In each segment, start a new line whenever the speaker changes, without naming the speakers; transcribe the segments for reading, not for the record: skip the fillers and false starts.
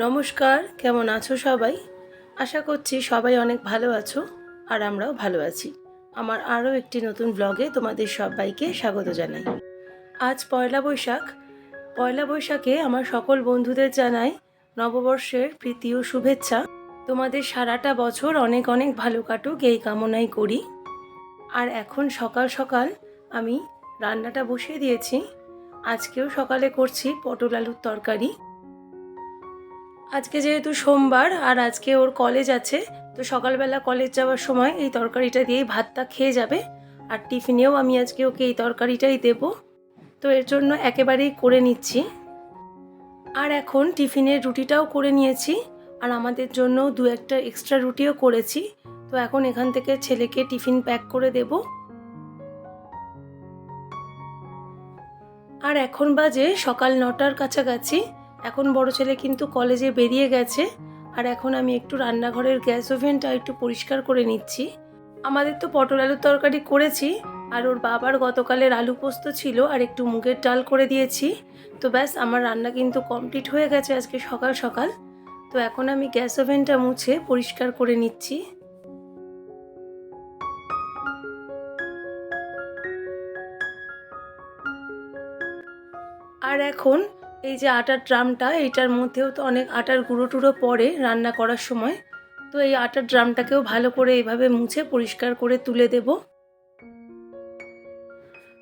নমস্কার, কেমন আছো সবাই? আশা করছি সবাই অনেক ভালো আছো আর আমরাও ভালো আছি। আমার আরও একটি নতুন ব্লগে তোমাদের সবাইকে স্বাগত জানাই। আজ পয়লা বৈশাখ। পয়লা বৈশাখে আমার সকল বন্ধুদের জানাই নববর্ষের প্রীতি ও শুভেচ্ছা। তোমাদের সারাটা বছর অনেক অনেক ভালো কাটুক এই কামনাই করি। আর এখন সকাল সকাল আমি রান্নাটা বসিয়ে দিয়েছি। আজকেও সকালে করছি পটল আলুর তরকারি। আজকে যেহেতু সোমবার আর আজকে ওর কলেজ আছে, তো সকালবেলা কলেজ যাওয়ার সময় এই তরকারিটা দিয়েই ভাতটা খেয়ে যাবে। আর টিফিনেও আমি আজকে ওকে এই তরকারিটাই দেব। তো এর জন্য একেবারেই করে নিচ্ছি। আর এখন টিফিনের রুটিটাও করে নিয়েছি আর আমাদের জন্য দু একটা এক্সট্রা রুটিও করেছি। তো এখন এখান থেকে ছেলেকে টিফিন প্যাক করে দেব। আর এখন বাজে সকাল 9টার কাছাকাছি। এখন বড় ছেলে কিন্তু কলেজে বেরিয়ে গেছে। আর এখন আমি একটু রান্নাঘরের গ্যাস ওভেনটা একটু পরিষ্কার করে নিচ্ছি। আমাদের তো পটল আলুর তরকারি করেছি আর ওর বাবার গতকালের আলু পোস্ত ছিল আর একটু মুগের ডাল করে দিয়েছি। তো ব্যাস আমার রান্না কিন্তু কমপ্লিট হয়ে গেছে আজকে সকাল সকাল। তো এখন আমি গ্যাস ওভেনটা মুছে পরিষ্কার করে নিচ্ছি। আর এখন এই যে আটার ড্রামটা, এইটার মধ্যেও তো অনেক আটার গুঁড়ো টুড়ো পড়ে রান্না করার সময়। তো এই আটার ড্রামটাকেও ভালো করে এইভাবে মুছে পরিষ্কার করে তুলে দেব।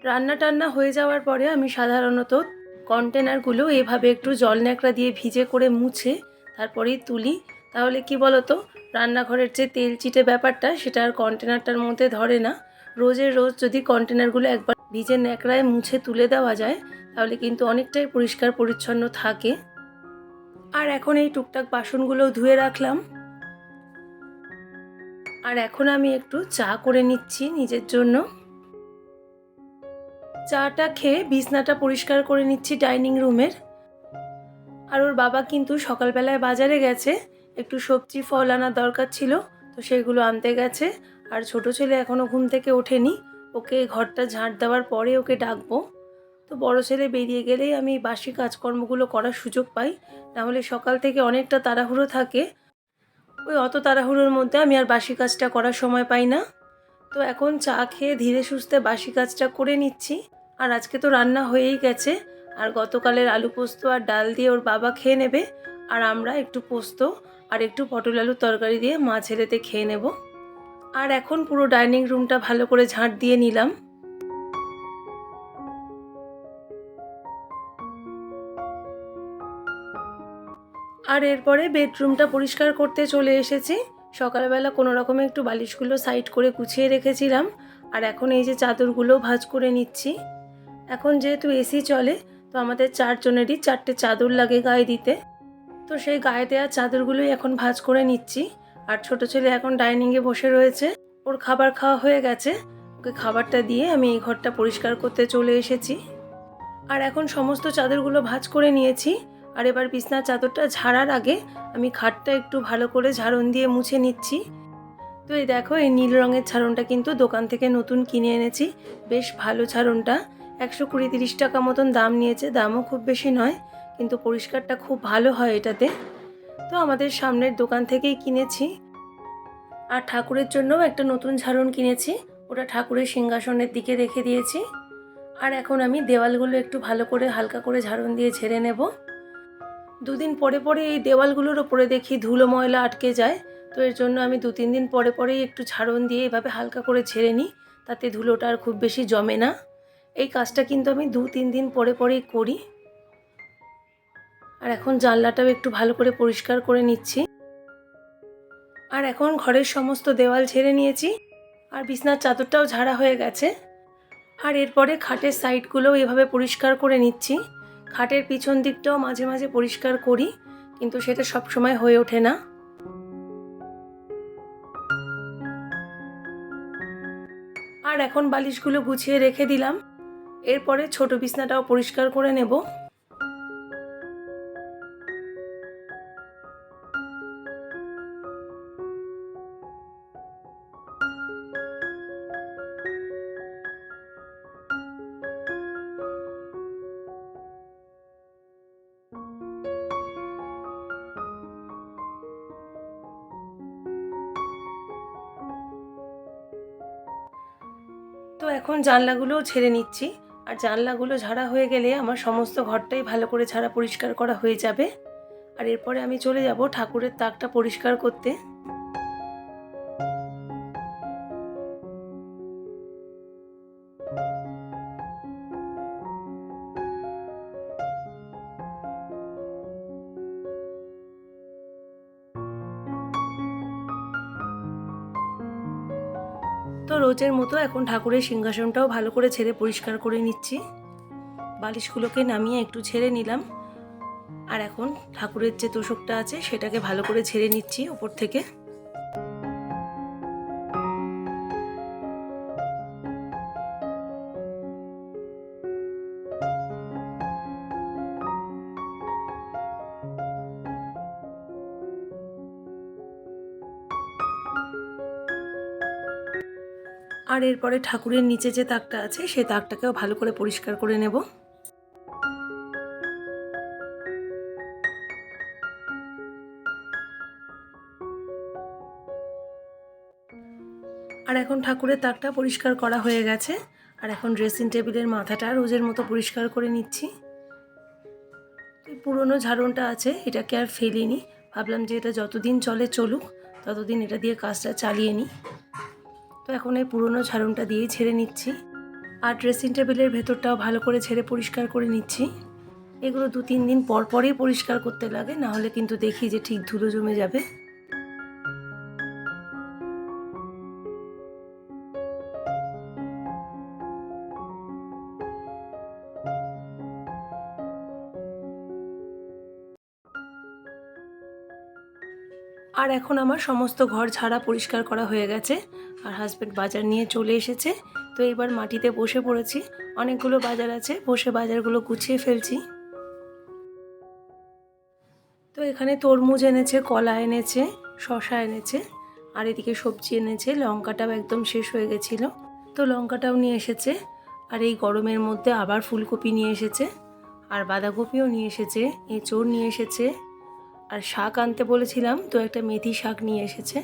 রান্না টান্না হয়ে যাওয়ার পরে আমি সাধারণত কন্টেনারগুলো এইভাবে একটু জল ন্যাকড়া দিয়ে ভিজে করে মুছে তারপরেই তুলি। তাহলে কি বলতো, রান্নাঘরের যে তেল চিটে ব্যাপারটা সেটা আর কন্টেনারটার মধ্যে ধরে না। রোজের রোজ যদি কন্টেনারগুলো একবার ভিজে ন্যাকড়ায় মুছে তুলে দেওয়া যায় তাহলে কিন্তু অনেকটাই পরিষ্কার পরিচ্ছন্ন থাকে। আর এখন এই টুকটাক বাসনগুলো ধুয়ে রাখলাম। আর এখন আমি একটু চা করে নিচ্ছি নিজের জন্য। চাটা খেয়ে বিছনাটা পরিষ্কার করে নিচ্ছি ডাইনিং রুমের। আর ওর বাবা কিন্তু সকালবেলায় বাজারে গেছে, একটু সবজি ফল আনার দরকার ছিল, তো সেগুলো আনতে গেছে। আর ছোট ছেলে এখনও ঘুম থেকে ওঠেনি, ওকে ঘরটা ঝাঁট দেওয়ার পরে ওকে ডাকবো। তো বড় ছেলে বেরিয়ে গেলেই আমি বাসি কাজকর্মগুলো করার সুযোগ পাই, নাহলে সকাল থেকে অনেকটা তাড়াহুড়ো থাকে। ওই অত তাড়াহুড়োর মধ্যে আমি আর বাসি কাজটা করার সময় পাই না। তো এখন চা খেয়ে ধীরে সুস্থে বাসি কাজটা করে নিচ্ছি। আর আজকে তো রান্না হয়েই গেছে। আর গতকালের আলু পোস্ত আর ডাল দিয়ে ওর বাবা খেয়ে নেবে আর আমরা একটু পোস্ত আর একটু পটল আলুর তরকারি দিয়ে মা ছেলেতে খেয়ে নেব। আর এখন পুরো ডাইনিং রুমটা ভালো করে ঝাঁট দিয়ে নিলাম। আর এরপরে বেডরুমটা পরিষ্কার করতে চলে এসেছি। সকালবেলা কোনো রকমে একটু বালিশগুলো সাইড করে গুছিয়ে রেখেছিলাম। আর এখন এই যে চাদরগুলো ভাঁজ করে নিচ্ছি। এখন যেহেতু এসি চলে, তো আমাদের চারজনেরই 4টে চাদর লাগে গায়ে দিতে। তো সেই গায়ে দেওয়া চাদরগুলোই এখন ভাঁজ করে নিচ্ছি। আর ছোট ছেলে এখন ডাইনিংয়ে বসে রয়েছে, ওর খাবার খাওয়া হয়ে গেছে। ওকে খাবারটা দিয়ে আমি এই ঘরটা পরিষ্কার করতে চলে এসেছি। আর এখন সমস্ত চাদরগুলো ভাঁজ করে নিয়েছি। আর এবার বিছনার চাদরটা ঝাড়ার আগে আমি খাটটা একটু ভালো করে ঝাড়ন দিয়ে মুছে নিচ্ছি। তো এই দেখো, এই নীল রঙের ঝাড়নটা কিন্তু দোকান থেকে নতুন কিনে এনেছি। বেশ ভালো ঝাড়নটা, 120-30 টাকা মতন দাম নিয়েছে, দামও খুব বেশি নয়, কিন্তু পরিষ্কারটা খুব ভালো হয় এটাতে। তো আমাদের সামনের দোকান থেকেই কিনেছি। আর ঠাকুরের জন্যও একটা নতুন ঝাড়ন কিনেছি, ওটা ঠাকুরের সিংহাসনের দিকে রেখে দিয়েছি। আর এখন আমি দেওয়ালগুলো একটু ভালো করে হালকা করে ঝাড়ন দিয়ে ঝেড়ে নেব। দুদিন পরে পরে এই দেওয়ালগুলোর ওপরে দেখি ধুলো ময়লা আটকে যায়, তো এর জন্য আমি 2-3 দিন পরে পরেই একটু ঝাড়ন দিয়ে এভাবে হালকা করে ঝেড়ে নিই, তাতে ধুলোটা আর খুব বেশি জমে না। এই কাজটা কিন্তু আমি 2-3 দিন পরে পরেই করি। আর এখন জানলাটাও একটু ভালো করে পরিষ্কার করে নিচ্ছি। আর এখন ঘরের সমস্ত দেওয়াল ঝেড়ে নিয়েছি আর বিছনার চাদরটাও ঝাড়া হয়ে গেছে। আর এরপরে খাটের সাইডগুলোও এভাবে পরিষ্কার করে নিচ্ছি। খাটের পিছন দিকটাও মাঝে মাঝে পরিষ্কার করি, কিন্তু সেটা সব সময় হয়ে ওঠে না। আর এখন বালিশগুলো গুছিয়ে রেখে দিলাম। এরপরে ছোট বিছনাটাও পরিষ্কার করে নেব। তো এখন জানলাগুলোও ঝেড়ে নিচ্ছি, আর জানলাগুলো ঝাড়া হয়ে গেলে আমার সমস্ত ঘরটাই ভালো করে ঝাড়া পরিষ্কার করা হয়ে যাবে। আর এরপরে আমি চলে যাব ঠাকুরের তাকটা পরিষ্কার করতে। তো রোজের মতো এখন ঠাকুরের সিংহাসনটাও ভালো করে ঝেড়ে পরিষ্কার করে নিচ্ছি। বালিশগুলোকে নামিয়ে একটু ঝেড়ে নিলাম, আর এখন ঠাকুরের যে তোষকটা আছে সেটাকে ভালো করে ঝেড়ে নিচ্ছি ওপর থেকে। আর এরপরে ঠাকুরের নিচে যে তাকটা আছে সেই তাকটাকেও ভালো করে পরিষ্কার করে নেব। আর এখন ঠাকুরের তাকটা পরিষ্কার করা হয়ে গেছে, আর এখন ড্রেসিং টেবিলের মাথাটা রোজের মতো পরিষ্কার করে নিচ্ছি। পুরনো ঝাড়নটা আছে, এটাকে আর ফেলিনি, ভাবলাম যে এটা যতদিন চলে চলুক, ততদিন এটা দিয়ে কাজটা চালিয়ে নিই। তো এখন এই পুরনো ঝাড়নটা দিয়েই ঝেড়ে নিচ্ছি, আর ড্রেসিং টেবিলের ভেতরটাও ভালো করে ঝেড়ে পরিষ্কার করে নিচ্ছি। এগুলো 2-3 দিন পর পরই পরিষ্কার করতে লাগে, না হলে কিন্তু দেখি যে ঠিক ধুলো জমে যাবে। আর এখন আমার সমস্ত ঘর ঝাড়া পরিষ্কার করা হয়ে গেছে, আর হাজব্যান্ড বাজার নিয়ে চলে এসেছে। তো এবার মাটিতে বসে পড়েছি, অনেকগুলো বাজার আছে, বসে বাজারগুলো গুছিয়ে ফেলছি। তো এখানে তরমুজ এনেছে, কলা এনেছে, শসা এনেছে, আর এদিকে সবজি এনেছে। লঙ্কাটাও একদম শেষ হয়ে গেছিলো, তো লঙ্কাটাও নিয়ে এসেছে। আর এই গরমের মধ্যে আবার ফুলকপি নিয়ে এসেছে, আর বাঁধাকপিও নিয়ে এসেছে, এঁচোড় নিয়ে এসেছে। আর শাক আনতে বলেছিলাম, তো একটা মেথি শাক নিয়ে এসেছে।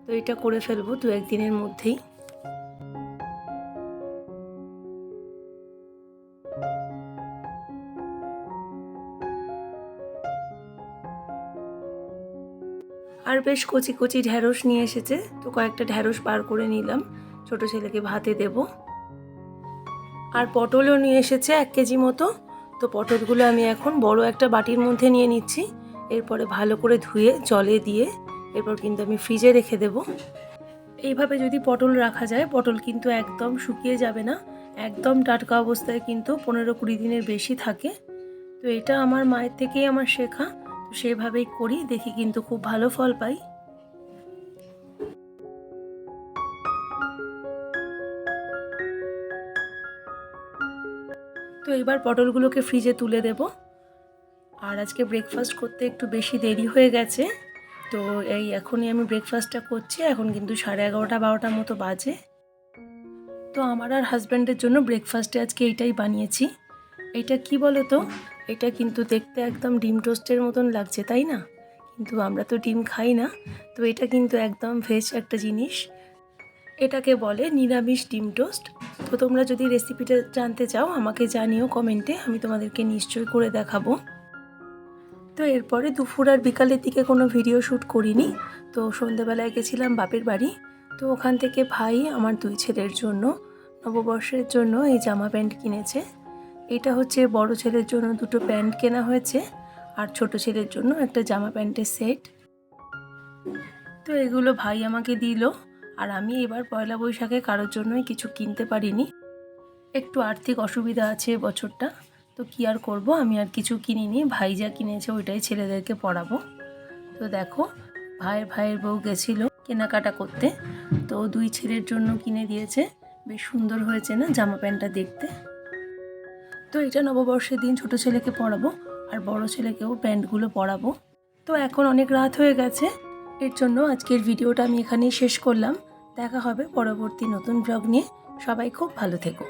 তো এটা করে ফেলবো 2-1 দিনের মধ্যেই। আর বেশ কচি কচি ঢ্যাঁড়স নিয়ে এসেছে, তো কয়েকটা ঢ্যাঁড়স বার করে নিলাম, ছোট ছেলেকে ভাতে দেব। আর পটলও নিয়ে এসেছে 1 কেজি মতো। তো পটলগুলো আমি এখন বড় একটা বাটির মধ্যে নিয়ে নিচ্ছি, এরপরে ভালো করে ধুয়ে জলে দিয়ে এরপর কিন্তু আমি ফ্রিজে রেখে দেব। এইভাবে যদি পটল রাখা যায়, পটল কিন্তু একদম শুকিয়ে যাবে না, একদম টাটকা অবস্থায় কিন্তু 15-20 দিনের বেশি থাকে। তো এটা আমার মায়ের থেকেই আমার শেখা, তো সেভাবেই করি, দেখি কিন্তু খুব ভালো ফল পাই। তো এবার পটলগুলোকে ফ্রিজে তুলে দেব। আর আজকে ব্রেকফাস্ট করতে একটু বেশি দেরি হয়ে গেছে, তো এই এখনই আমি ব্রেকফাস্টটা করছি। এখন কিন্তু 11:30-12টার মতো বাজে। তো আমার আর হাজব্যান্ডের জন্য ব্রেকফাস্টে আজকে এইটাই বানিয়েছি। এটা কি বলো তো, এটা কিন্তু দেখতে একদম ডিম টোস্টের মতন লাগছে, তাই না? কিন্তু আমরা তো ডিম খাই না, তো এটা কিন্তু একদম ভেজ একটা জিনিস। এটাকে বলে নিরামিষ ডিম টোস্ট। তো তোমরা যদি রেসিপিটা জানতে চাও আমাকে জানিও কমেন্টে, আমি তোমাদেরকে নিশ্চয়ই করে দেখাবো। তো এরপরে দুপুর আর বিকালের দিকে কোনো ভিডিও শ্যুট করিনি। তো সন্ধ্যেবেলায় গেছিলাম বাপের বাড়ি, তো ওখান থেকে ভাই আমার 2 ছেলের জন্য নববর্ষের জন্য এই জামা প্যান্ট কিনেছে। এটা হচ্ছে বড় ছেলের জন্য 2টো প্যান্ট কেনা হয়েছে, আর ছোট ছেলের জন্য একটা জামা প্যান্টের সেট। তো এগুলো ভাই আমাকে দিল। আর আমি এবার পয়লা বৈশাখে কারোর জন্যই কিছু কিনতে পারিনি, একটু আর্থিক অসুবিধা আছে বছরটা, তো কি আর করব, আমি আর কিছু কিনিনি। ভাই যা কিনেছে ওইটাই ছেলেদেরকে পরাবো। তো দেখো, ভাইয়ের বউ গেছিলো কেনাকাটা করতে, তো 2 ছেলের জন্য কিনে দিয়েছে। বেশ সুন্দর হয়েছে না জামা প্যান্টটা দেখতে? তো এটা নববর্ষের দিন ছোট ছেলেকে পরাবো, আর বড় ছেলেকেও প্যান্টগুলো পরাবো। তো এখন অনেক রাত হয়ে গেছে, এর জন্য আজকের ভিডিওটা আমি এখানেই শেষ করলাম। দেখা হবে পরবর্তী নতুন ব্লগ নিয়ে। সবাই খুব ভালো থেকো।